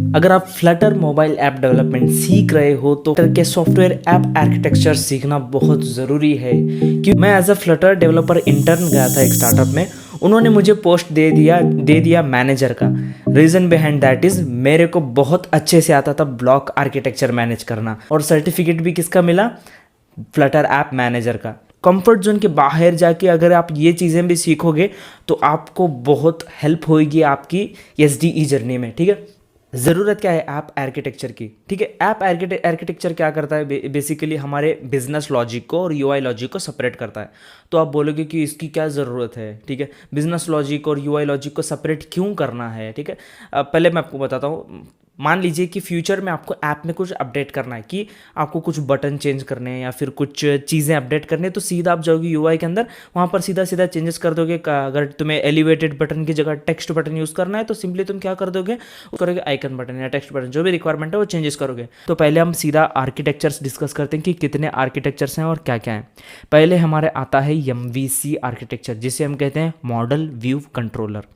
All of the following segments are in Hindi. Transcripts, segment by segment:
अगर आप फ्लटर मोबाइल ऐप डेवलपमेंट सीख रहे हो तो फ्लटर के सॉफ्टवेयर ऐप आर्किटेक्चर सीखना बहुत ज़रूरी है। कि मैं as a Flutter developer intern गया था एक स्टार्टअप में, उन्होंने मुझे पोस्ट दे दिया मैनेजर का। रीज़न बिहाइंड दैट इज़ मेरे को बहुत अच्छे से आता था ब्लॉक आर्किटेक्चर मैनेज करना, और सर्टिफिकेट भी किसका मिला? फ्लटर ऐप मैनेजर का। कंफर्ट जोन के बाहर जाके अगर आप ये चीज़ें भी सीखोगे तो आपको बहुत हेल्प होगी आपकी एसडीई जर्नी में। ठीक है, ज़रूरत क्या है ऐप आर्किटेक्चर की? ठीक है, ऐप आर्किटेक्चर क्या करता है? बेसिकली हमारे बिजनेस लॉजिक को और यूआई लॉजिक को सेपरेट करता है। तो आप बोलोगे कि इसकी क्या ज़रूरत है? ठीक है, बिजनेस लॉजिक और यूआई लॉजिक को सेपरेट क्यों करना है? ठीक है, पहले मैं आपको बताता हूँ। मान लीजिए कि फ्यूचर में आपको ऐप में कुछ अपडेट करना है, कि आपको कुछ बटन चेंज करने हैं या फिर कुछ चीज़ें अपडेट करनी है, तो सीधा आप जाओगे यूआई के अंदर, वहाँ पर सीधा सीधा चेंजेस कर दोगे। अगर तुम्हें एलिवेटेड बटन की जगह टेक्स्ट बटन यूज़ करना है तो सिंपली तुम क्या कर दोगे, करोगे आइकन बटन या टेक्स्ट बटन, जो भी रिक्वायरमेंट है वो चेंजेस करोगे। तो पहले हम सीधा आर्किटेक्चर्स डिस्कस करते हैं कि कितने आर्किटेक्चर्स हैं और क्या क्या हैं। पहले हमारे आता है MVC आर्किटेक्चर, जिसे हम कहते हैं मॉडल व्यू कंट्रोलर।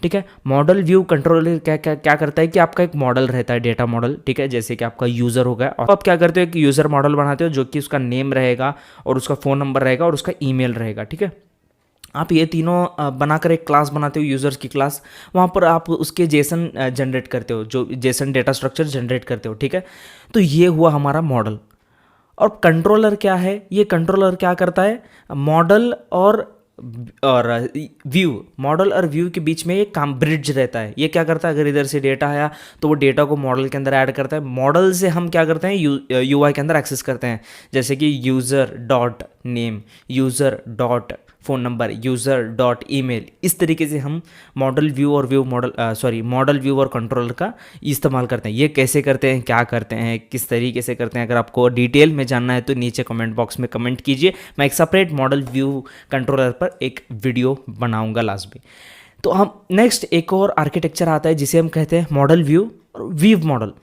ठीक है, मॉडल व्यू कंट्रोलर क्या करता है कि आपका एक मॉडल रहता है, डेटा मॉडल। ठीक है, जैसे कि आपका यूज़र हो गया, और आप क्या करते हो, एक यूज़र मॉडल बनाते हो जो कि उसका नेम रहेगा और उसका फ़ोन नंबर रहेगा और उसका ईमेल रहेगा। ठीक है, आप ये तीनों बनाकर एक क्लास बनाते हो, यूज़र्स की क्लास। वहाँ पर आप उसके जेसन जनरेट करते हो, जो जेसन डेटा स्ट्रक्चर जनरेट करते हो। ठीक है, तो ये हुआ हमारा मॉडल। और कंट्रोलर क्या है? ये कंट्रोलर क्या करता है? मॉडल और व्यू, मॉडल और व्यू के बीच में एक काम ब्रिज रहता है। ये क्या करता है? अगर इधर से डेटा आया तो वो डेटा को मॉडल के अंदर ऐड करता है। मॉडल से हम क्या करते हैं, यूआई के अंदर एक्सेस करते हैं, जैसे कि user dot name, user dot phone number, user dot email. इस तरीके से हम मॉडल व्यू और मॉडल व्यू और कंट्रोलर का इस्तेमाल करते हैं। ये कैसे करते हैं, क्या करते हैं, किस तरीके से करते हैं, अगर आपको डिटेल में जानना है तो नीचे कमेंट बॉक्स में कमेंट कीजिए। मैं एक सेपरेट मॉडल व्यू कंट्रोलर पर एक वीडियो बनाऊंगा लास्ट में। तो हम नेक्स्ट एक और आर्किटेक्चर आता है जिसे हम कहते हैं मॉडल व्यू और view model.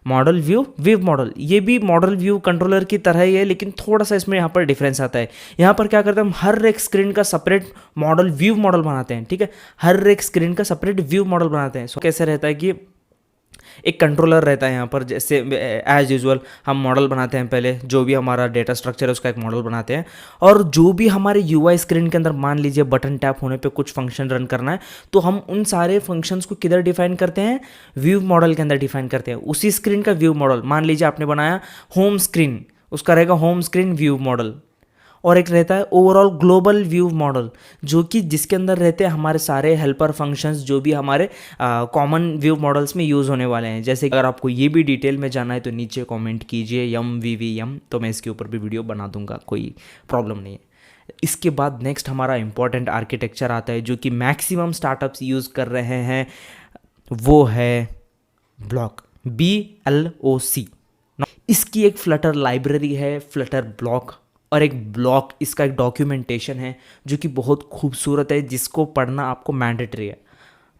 Model view view model, ये भी मॉडल व्यू कंट्रोलर की तरह ही है, लेकिन थोड़ा सा इसमें यहाँ पर डिफरेंस आता है। यहाँ पर क्या करते हैं, हम हर एक स्क्रीन का सेपरेट मॉडल व्यू मॉडल बनाते हैं। ठीक है, हर एक स्क्रीन का सेपरेट व्यू मॉडल बनाते हैं। सो कैसे रहता है कि एक कंट्रोलर रहता है यहाँ पर, जैसे एज यूजुअल हम मॉडल बनाते हैं। पहले जो भी हमारा डेटा स्ट्रक्चर है उसका एक मॉडल बनाते हैं, और जो भी हमारे यूआई स्क्रीन के अंदर मान लीजिए बटन टैप होने पे कुछ फंक्शन रन करना है, तो हम उन सारे फंक्शंस को किधर डिफाइन करते हैं? व्यू मॉडल के अंदर डिफाइन करते हैं। उसी स्क्रीन का व्यू मॉडल, मान लीजिए आपने बनाया होम स्क्रीन, उसका रहेगा होम स्क्रीन व्यू मॉडल। और एक रहता है ओवरऑल ग्लोबल व्यू मॉडल, जो कि जिसके अंदर रहते हैं हमारे सारे हेल्पर फंक्शंस जो भी हमारे कॉमन व्यू मॉडल्स में यूज़ होने वाले हैं। जैसे अगर आपको ये भी डिटेल में जाना है तो नीचे कमेंट कीजिए MVVM, तो मैं इसके ऊपर भी वीडियो बना दूंगा, कोई प्रॉब्लम नहीं है। इसके बाद नेक्स्ट हमारा इंपॉर्टेंट आर्किटेक्चर आता है जो कि मैक्सिमम स्टार्टअप्स यूज़ कर रहे हैं, वो है ब्लॉक, BLOC। इसकी एक फ्लटर लाइब्रेरी है, फ्लटर ब्लॉक, और एक ब्लॉक इसका एक डॉक्यूमेंटेशन है जो कि बहुत खूबसूरत है, जिसको पढ़ना आपको मैंडेटरी है।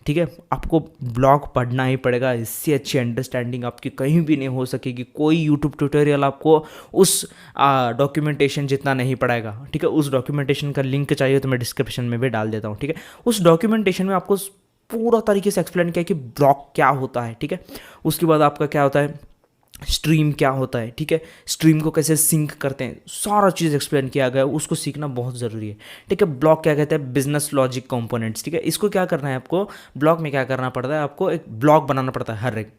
ठीक है, आपको ब्लॉग पढ़ना ही पड़ेगा, इससे अच्छी अंडरस्टैंडिंग आपकी कहीं भी नहीं हो सकेगी। कोई यूट्यूब ट्यूटोरियल आपको उस डॉक्यूमेंटेशन जितना नहीं पढ़ाएगा। ठीक है, उस डॉक्यूमेंटेशन का लिंक चाहिए तो मैं डिस्क्रिप्शन में भी डाल देता हूँ। ठीक है, उस डॉक्यूमेंटेशन में आपको पूरा तरीके से एक्सप्लेन किया कि ब्लॉग क्या होता है। ठीक है, उसके बाद आपका क्या होता है, स्ट्रीम क्या होता है। ठीक है, स्ट्रीम को कैसे सिंक करते हैं, सारा चीज़ एक्सप्लेन किया गया है, उसको सीखना बहुत ज़रूरी है। ठीक है, ब्लॉक क्या कहते हैं, बिजनेस लॉजिक कंपोनेंट्स। ठीक है, इसको क्या करना है आपको, ब्लॉक में क्या करना पड़ता है, आपको एक ब्लॉक बनाना पड़ता है। हर एक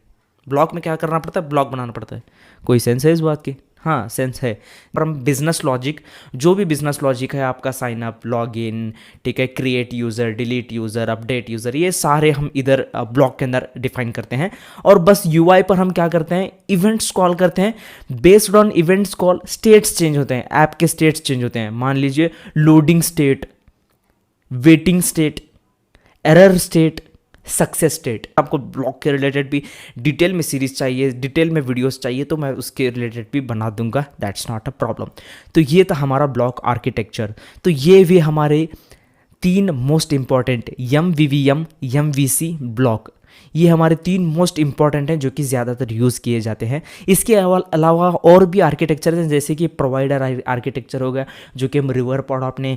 ब्लॉक में क्या करना पड़ता है, ब्लॉक बनाना पड़ता है। कोई सेंस है इस बात की? हाँ, सेंस है। पर हम बिजनेस लॉजिक, जो भी बिजनेस लॉजिक है आपका, साइन अप, लॉग इन, ठीक है, create user, delete user, update user, ये सारे हम इधर ब्लॉक के अंदर डिफाइन करते हैं। और बस यूआई पर हम क्या करते हैं, इवेंट्स कॉल करते हैं। Based on events call states change होते हैं, ऐप के स्टेट्स चेंज होते हैं। मान लीजिए loading state, waiting state, error state, success state. आपको ब्लॉक के रिलेटेड भी डिटेल में सीरीज चाहिए, डिटेल में वीडियोस चाहिए, तो मैं उसके रिलेटेड भी बना दूंगा, दैट्स नॉट अ प्रॉब्लम। तो ये था हमारा ब्लॉक आर्किटेक्चर। तो ये भी हमारे 3 most important MVVM, MVC, block, ये हमारे 3 मोस्ट इंपॉर्टेंट हैं जो कि ज़्यादातर यूज़ किए जाते हैं। इसके अलावा और भी आर्किटेक्चर हैं, जैसे कि प्रोवाइडर आर्किटेक्चर हो गया, जो कि हम रिवर पॉड आपने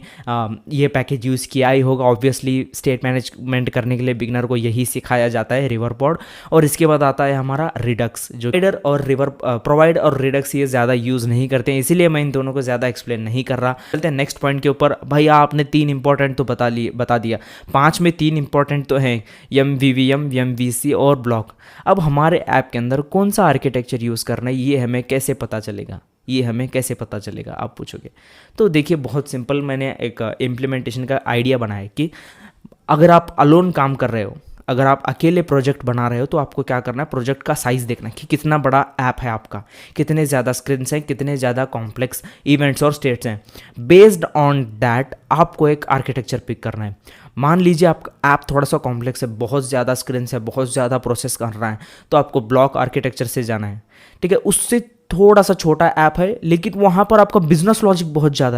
ये पैकेज यूज़ किया ही होगा। ऑब्वियसली स्टेट मैनेजमेंट करने के लिए बिगनर को यही सिखाया जाता है, रिवर पॉड। और इसके बाद आता है हमारा रिडक्स, जो प्रोवाइड और रिडक्स ये ज़्यादा यूज़ नहीं करते हैं, इसीलिए मैं इन दोनों को ज़्यादा एक्सप्लेन नहीं कर रहा। चलते हैं नेक्स्ट पॉइंट के ऊपर। भाई आपने 3 इंपॉर्टेंट तो बता दिया, 5 में 3 इंपॉर्टेंट तो हैं, MVVM, MVC और ब्लॉक। अब हमारे ऐप के अंदर कौन सा आर्किटेक्चर यूज़ करना है, ये हमें कैसे पता चलेगा, आप पूछोगे। तो देखिए बहुत सिंपल, मैंने एक इम्प्लीमेंटेशन का आइडिया बनाया कि अगर आप अलोन काम कर रहे हो, अगर आप अकेले प्रोजेक्ट बना रहे हो, तो आपको क्या करना है, प्रोजेक्ट का साइज़ देखना है कि कितना बड़ा ऐप है आपका, कितने ज़्यादा स्क्रीन्स हैं, कितने ज़्यादा कॉम्प्लेक्स इवेंट्स और स्टेट्स हैं। बेस्ड ऑन दैट आपको एक आर्किटेक्चर पिक करना है। मान लीजिए आपका ऐप थोड़ा सा कॉम्प्लेक्स है, बहुत ज़्यादा स्क्रीन्स है, बहुत ज़्यादा प्रोसेस कर रहा है, तो आपको ब्लॉक आर्किटेक्चर से जाना है। ठीक है, उससे थोड़ा सा छोटा ऐप है, लेकिन वहाँ पर आपका बिजनेस लॉजिक बहुत ज़्यादा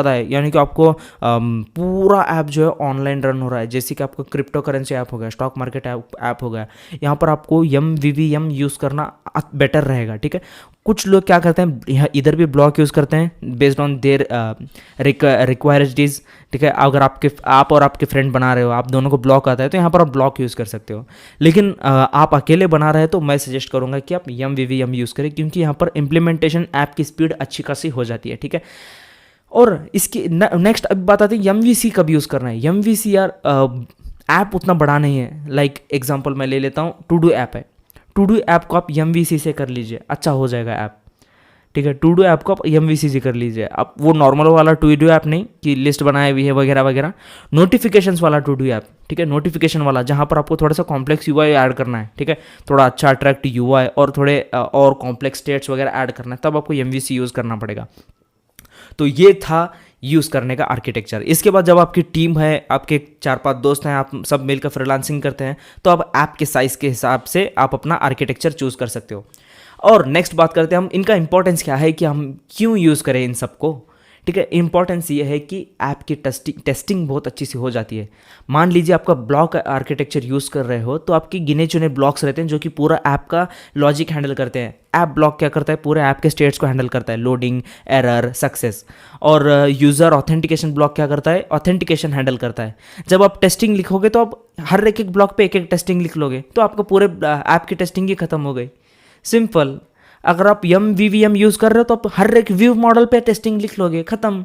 है, यानी कि आपको पूरा ऐप जो है ऑनलाइन रन हो रहा है। जैसे कि आपका क्रिप्टो करेंसी ऐप हो गया, स्टॉक मार्केट ऐप हो गया, यहाँ पर आपको MVVM यूज़ करना बेटर रहेगा। ठीक है, कुछ लोग क्या करते हैं, यहाँ इधर भी ब्लॉक यूज़ करते हैं बेस्ड ऑन देयर रिक्वायरिटीज़। ठीक है, अगर आप और आपके फ्रेंड बना रहे हो, आप दोनों को ब्लॉक आता है, तो यहाँ पर आप ब्लॉक यूज़ कर सकते हो। लेकिन आप अकेले बना रहे हो तो मैं सजेस्ट करूँगा कि आप MVVM यूज़ करें, क्योंकि यहाँ पर इम्प्लीमेंटेशन ऐप की स्पीड अच्छी खासी हो जाती है। ठीक है, और इसकी नेक्स्ट अब बात आती है MVC कब यूज़ करना है। MVC यार ऐप उतना बड़ा नहीं है। लाइक एग्जांपल मैं ले लेता हूँ, टू डू ऐप है, टू डू ऐप को आप MVC से कर लीजिए, अच्छा हो जाएगा ऐप। ठीक है, टू डू ऐप को आप MVC से कर लीजिए। आप वो नॉर्मल वाला टू डू ऐप नहीं कि लिस्ट बनाए हुई है वगैरह वगैरह, नोटिफिकेशंस वाला टू डू ऐप। ठीक है, नोटिफिकेशन वाला, जहाँ पर आपको थोड़ा सा कॉम्प्लेक्स UI ऐड करना है। ठीक है, थोड़ा अच्छा अट्रैक्ट UI और थोड़े और कॉम्प्लेक्स स्टेट्स वगैरह ऐड करना है, तब आपको MVC यूज़ करना पड़ेगा। तो ये था यूज़ करने का आर्किटेक्चर। इसके बाद जब आपकी टीम है, आपके 4-5 दोस्त हैं, आप सब मिलकर फ्रीलांसिंग करते हैं, तो आप ऐप के साइज़ के हिसाब से आप अपना आर्किटेक्चर चूज़ कर सकते हो। और नेक्स्ट बात करते हैं हम, इनका इंपॉर्टेंस क्या है कि हम क्यों यूज़ करें इन सबको। ठीक है, इंपॉर्टेंस ये है कि ऐप की टेस्टिंग बहुत अच्छी सी हो जाती है। मान लीजिए आपका ब्लॉक आर्किटेक्चर यूज़ कर रहे हो, तो आपके गिने चुने ब्लॉक्स रहते हैं जो कि पूरा ऐप का लॉजिक हैंडल करते हैं। ऐप ब्लॉक क्या करता है, पूरे ऐप के स्टेट्स को हैंडल करता है, लोडिंग, एरर, सक्सेस। और यूज़र ऑथेंटिकेशन ब्लॉक क्या करता है, ऑथेंटिकेशन हैंडल करता है। जब आप टेस्टिंग लिखोगे तो आप हर एक ब्लॉक पे एक टेस्टिंग लिख लोगे, तो आपका पूरे ऐप की टेस्टिंग ही खत्म हो गई। सिंपल। अगर आप MVVM यूज़ कर रहे हो तो आप हर एक व्यू मॉडल पे टेस्टिंग लिख लोगे, ख़त्म,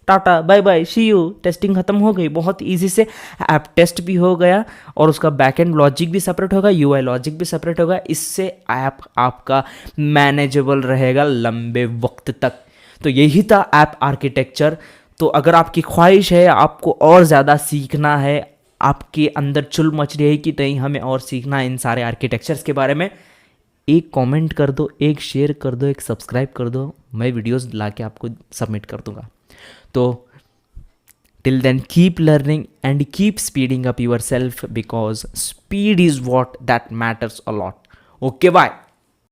tata bye bye see you, testing खत्म हो गई। बहुत इजी से ऐप टेस्ट भी हो गया और उसका बैकएंड लॉजिक भी सेपरेट होगा, UI लॉजिक भी सेपरेट होगा। इससे ऐप आपका मैनेजेबल रहेगा लंबे वक्त तक। तो यही था ऐप आर्किटेक्चर। तो अगर आपकी ख्वाहिश है, आपको और ज़्यादा सीखना है, आपके अंदर चुल मच रही है कि नहीं हमें और सीखना है इन सारे आर्किटेक्चर्स के बारे में, एक कमेंट कर दो, एक शेयर कर दो, एक सब्सक्राइब कर दो, मैं वीडियोस ला के आपको सबमिट कर दूंगा। तो till then keep learning and keep speeding up yourself, because speed is what that matters a lot. Okay bye.